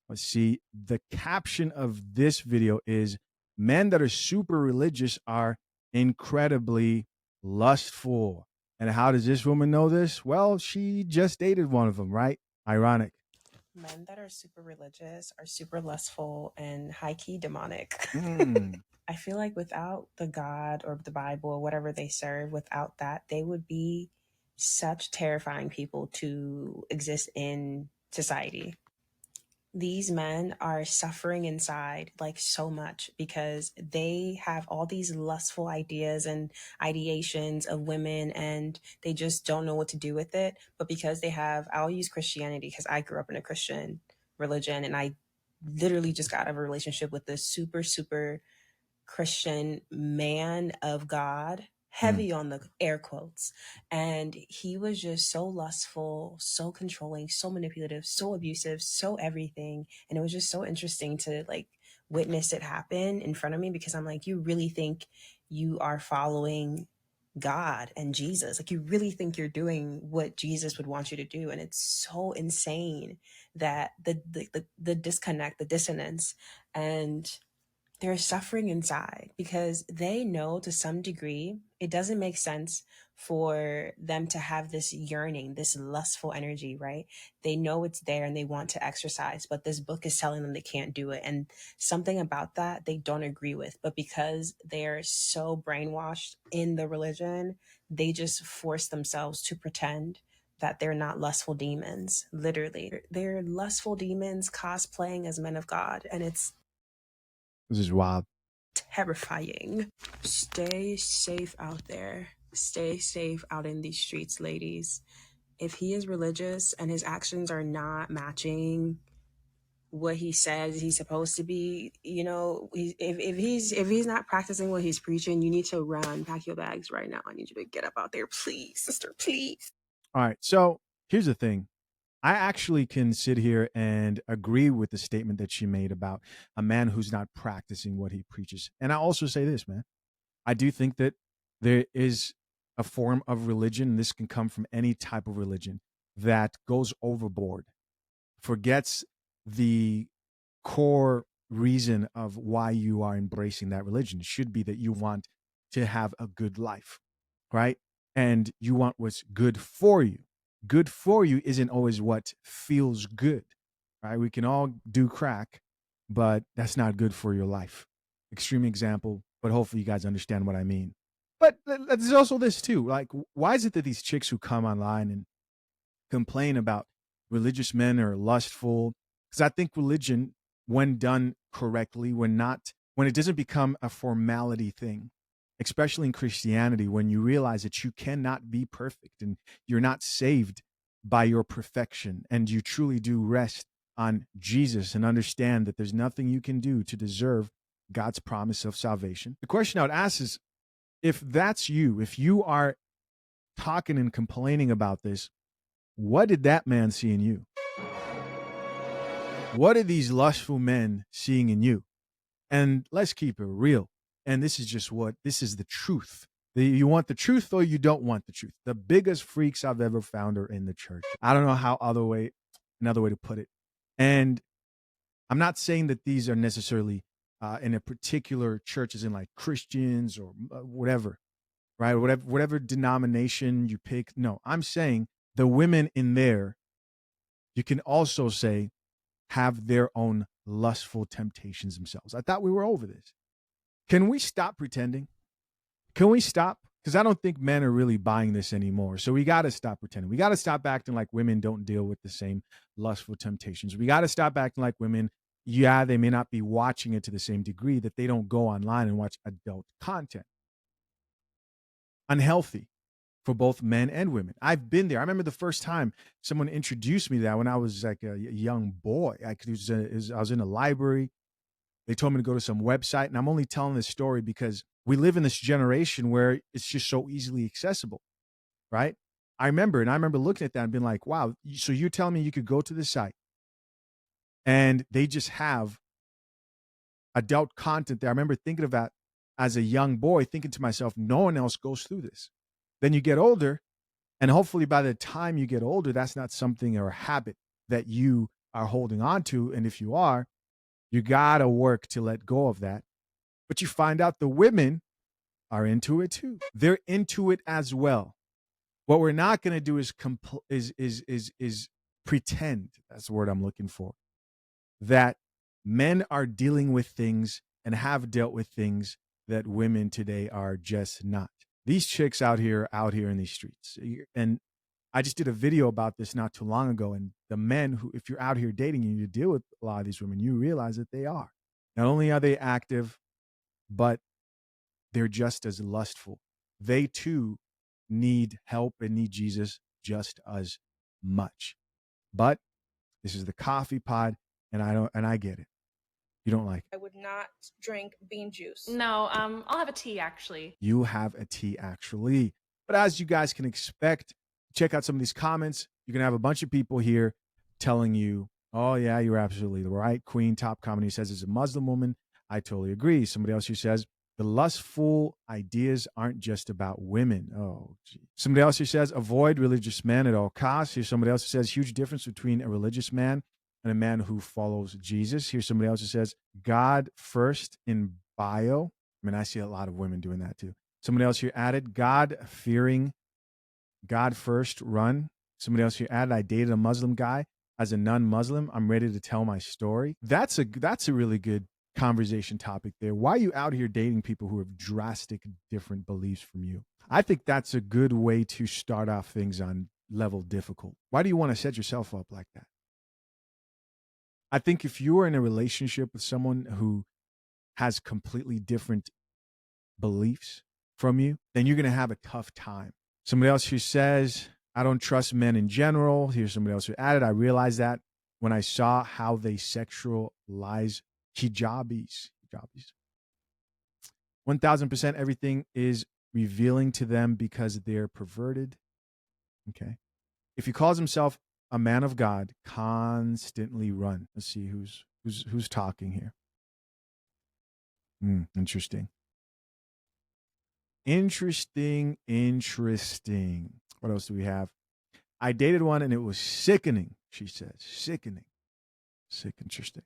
Let's see. The caption of this video is men that are super religious are incredibly lustful. And how does this woman know this? Well, she just dated one of them, right? Ironic. Men that are super religious are super lustful and high key demonic. Mm. I feel like without the God or the Bible or whatever they serve, without that, they would be such terrifying people to exist in society. These men are suffering inside like so much because they have all these lustful ideas and ideations of women and they just don't know what to do with it. But because they have, I'll use Christianity because I grew up in a Christian religion and I literally just got out of a relationship with this super, super Christian man of God, Mm. heavy on the air quotes. And he was just so lustful, so controlling, so manipulative, so abusive, so everything. And it was just so interesting to like witness it happen in front of me because I'm like, you really think you are following God and Jesus? Like, you really think you're doing what Jesus would want you to do? And it's so insane that the disconnect, the dissonance, and they're suffering inside because they know to some degree it doesn't make sense for them to have this yearning, this lustful energy, right? They know it's there and they want to exercise, but this book is telling them they can't do it. And something about that they don't agree with. But because they're so brainwashed in the religion, they just force themselves to pretend that they're not lustful demons. Literally, they're lustful demons cosplaying as men of God. And it's This is wild. terrifying. Stay safe out there. Stay safe out in these streets, ladies. If he is religious and his actions are not matching what he says he's supposed to be, you know, if he's not practicing what he's preaching, you need to run. Pack your bags right now. I need you to get up out there, please, sister, please. All right. So here's the thing. I actually can sit here and agree with the statement that she made about a man who's not practicing what he preaches. And I also say this, man. I do think that there is a form of religion, and this can come from any type of religion, that goes overboard, forgets the core reason of why you are embracing that religion. It should be that you want to have a good life, right? And you want what's good for you. Good for you isn't always what feels good, right? We can all do crack, but that's not good for your life. Extreme example, but hopefully you guys understand what I mean. But there's also this too. Like, why is it that these chicks who come online and complain about religious men are lustful? Because I think religion, when done correctly, when it doesn't become a formality thing, especially in Christianity, when you realize that you cannot be perfect and you're not saved by your perfection, and you truly do rest on Jesus and understand that there's nothing you can do to deserve God's promise of salvation. The question I would ask is, if that's you, if you are talking and complaining about this, what did that man see in you? What are these lustful men seeing in you? And let's keep it real. And this is the truth. You want the truth or you don't want the truth. The biggest freaks I've ever found are in the church. I don't know another way to put it. And I'm not saying that these are necessarily in a particular church, as in like Christians or whatever, right? Whatever denomination you pick. No, I'm saying the women in there, you can also say, have their own lustful temptations themselves. I thought we were over this. Can we stop pretending? Can we stop? Because I don't think men are really buying this anymore. So we got to stop pretending. We got to stop acting like women don't deal with the same lustful temptations. We got to stop acting like women, yeah, they may not be watching it to the same degree, that they don't go online and watch adult content. Unhealthy for both men and women. I've been there. I remember the first time someone introduced me to that when I was like a young boy. I was in a library. They told me to go to some website, and I'm only telling this story because we live in this generation where it's just so easily accessible, right? I remember looking at that and being like, wow, so you're telling me you could go to this site and they just have adult content there. I remember thinking of that as a young boy, thinking to myself, no one else goes through this. Then you get older, and hopefully by the time you get older, that's not something or a habit that you are holding on to. And if you are, you got to work to let go of that. But you find out the women are into it too. They're into it as well. What we're not going to do is pretend. That's the word I'm looking for. That men are dealing with things and have dealt with things that women today are just not. These chicks out here in these streets. And I just did a video about this not too long ago. And the men who, if you're out here dating and you deal with a lot of these women, you realize that they are. Not only are they active, but they're just as lustful. They too need help and need Jesus just as much. But this is the coffee pod, and I get it. You don't like it. I would not drink bean juice. No, I'll have a tea actually. You have a tea actually. But as you guys can expect, check out some of these comments. You're gonna have a bunch of people here telling you, "Oh yeah, you're absolutely right." Queen Top Comedy says it's a Muslim woman. I totally agree. Somebody else here says the lustful ideas aren't just about women. Oh, gee. Somebody else here says avoid religious men at all costs. Here's somebody else who says huge difference between a religious man and a man who follows Jesus. Here's somebody else who says God first in bio. I mean, I see a lot of women doing that too. Somebody else here added God fearing, God first run. Somebody else here added I dated a Muslim guy. As a non-Muslim, I'm ready to tell my story. That's a really good conversation topic there. Why are you out here dating people who have drastic different beliefs from you? I think that's a good way to start off things on level difficult. Why do you want to set yourself up like that? I think if you are in a relationship with someone who has completely different beliefs from you, then you're going to have a tough time. Somebody else who says, I don't trust men in general. Here's somebody else who added, I realized that when I saw how they sexualize hijabis. 1000% everything is revealing to them because they're perverted. Okay. If he calls himself a man of God, constantly run. Let's see who's talking here. Interesting. Interesting. What else do we have? I dated one and it was sickening, she says. Sickening. Interesting.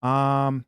I'm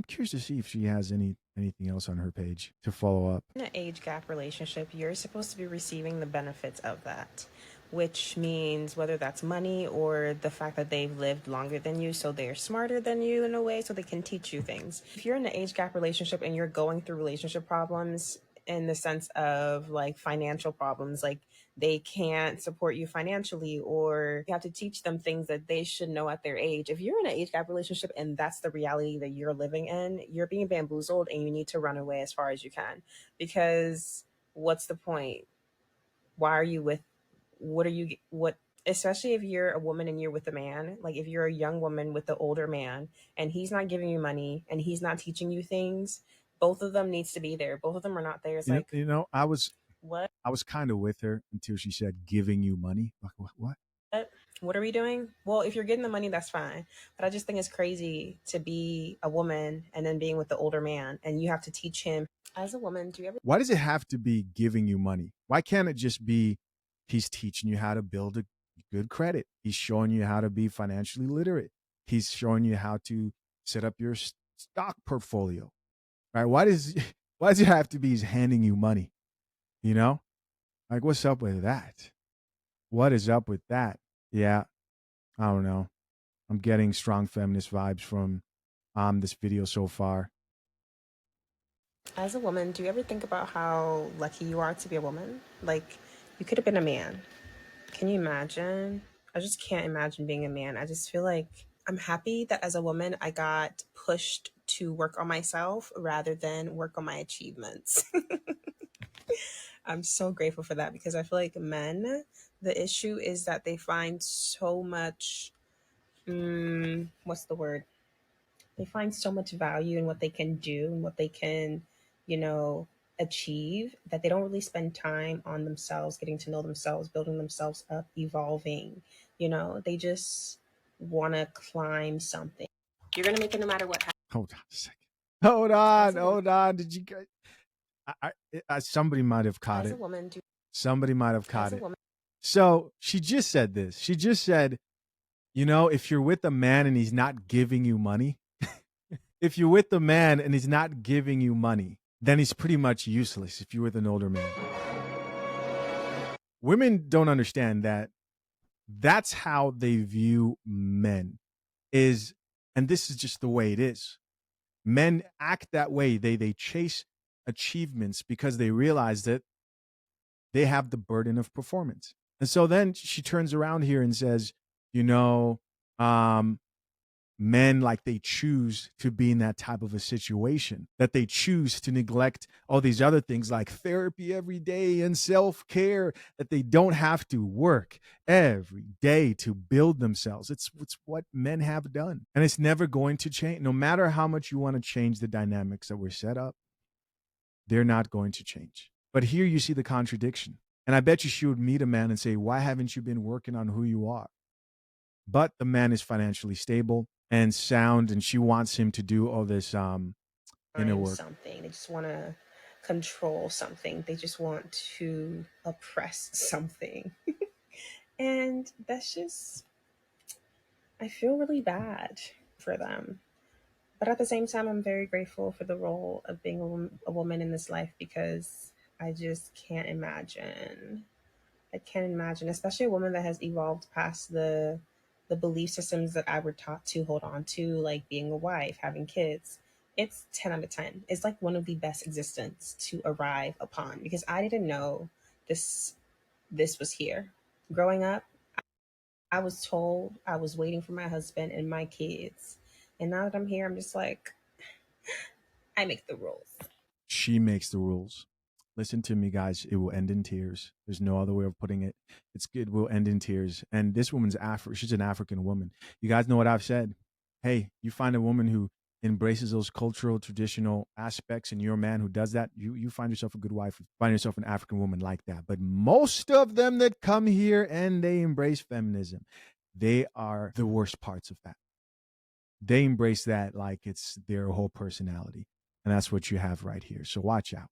curious to see if she has anything else on her page to follow up. In an age gap relationship, you're supposed to be receiving the benefits of that, which means whether that's money or the fact that they've lived longer than you, so they're smarter than you in a way, so they can teach you things. If you're in an age gap relationship and you're going through relationship problems in the sense of like financial problems, like they can't support you financially, or you have to teach them things that they should know at their age. If you're in an age gap relationship and that's the reality that you're living in, you're being bamboozled and you need to run away as far as you can. Because what's the point? Why are you with, what, especially if you're a woman and you're with a man, like if you're a young woman with the older man and he's not giving you money and he's not teaching you things, both of them needs to be there. Both of them are not there. It's like, I was what? I was kind of with her until she said giving you money. Like, what? What are we doing? Well, if you're getting the money, that's fine. But I just think it's crazy to be a woman and then being with the older man and you have to teach him. As a woman, do you ever? Why does it have to be giving you money? Why can't it just be he's teaching you how to build a good credit? He's showing you how to be financially literate. He's showing you how to set up your stock portfolio. Right? Why does it have to be he's handing you money? You know? Like, what's up with that? What is up with that? Yeah, I don't know. I'm getting strong feminist vibes from this video so far. As a woman, do you ever think about how lucky you are to be a woman? Like, you could have been a man. Can you imagine? I just can't imagine being a man. I just feel like I'm happy that as a woman, I got pushed to work on myself rather than work on my achievements. I'm so grateful for that because I feel like men, the issue is that they find so much, what's the word? They find so much value in what they can do and what they can, you know, achieve, that they don't really spend time on themselves, getting to know themselves, building themselves up, evolving. They just want to climb something. You're going to make it no matter what happens. Hold on a second. Hold on. Did you guys? Somebody might have caught As it. a woman, Somebody might have caught it. So she just said this. She just said, if you're with a man and he's not giving you money, if you're with a man and he's not giving you money, then he's pretty much useless if you're with an older man. Women don't understand that that's how they view men is, and this is just the way it is. Men act that way. They chase achievements because they realize that they have the burden of performance. And so then she turns around here and says, you know, um, men like they choose to be in that type of a situation, that they choose to neglect all these other things like therapy every day and self-care, that they don't have to work every day to build themselves. It's what men have done, and it's never going to change. No matter how much you want to change the dynamics that were set up, they're not going to change. But here you see the contradiction, and I bet you she would meet a man and say, why haven't you been working on who you are? But the man is financially stable and sound, and she wants him to do all this inner Find work. something. They just want to control something. They just want to oppress something. And that's just, I feel really bad for them. But at the same time, I'm very grateful for the role of being a woman in this life because I just can't imagine. I can't imagine, especially a woman that has evolved past the belief systems that I were taught to hold on to, like being a wife, having kids. It's 10 out of 10. It's like one of the best existence to arrive upon because I didn't know this this was here. Growing up, I was told I was waiting for my husband and my kids. And now that I'm here, I'm just like, I make the rules. She makes the rules. Listen to me, guys. It will end in tears. There's no other way of putting it. It will end in tears. And this woman's She's an African woman. You guys know what I've said. Hey, you find a woman who embraces those cultural, traditional aspects, and you're a man who does that, you find yourself a good wife. Find yourself an African woman like that. But most of them that come here and they embrace feminism, they are the worst parts of that. They embrace that like it's their whole personality. And that's what you have right here. So watch out.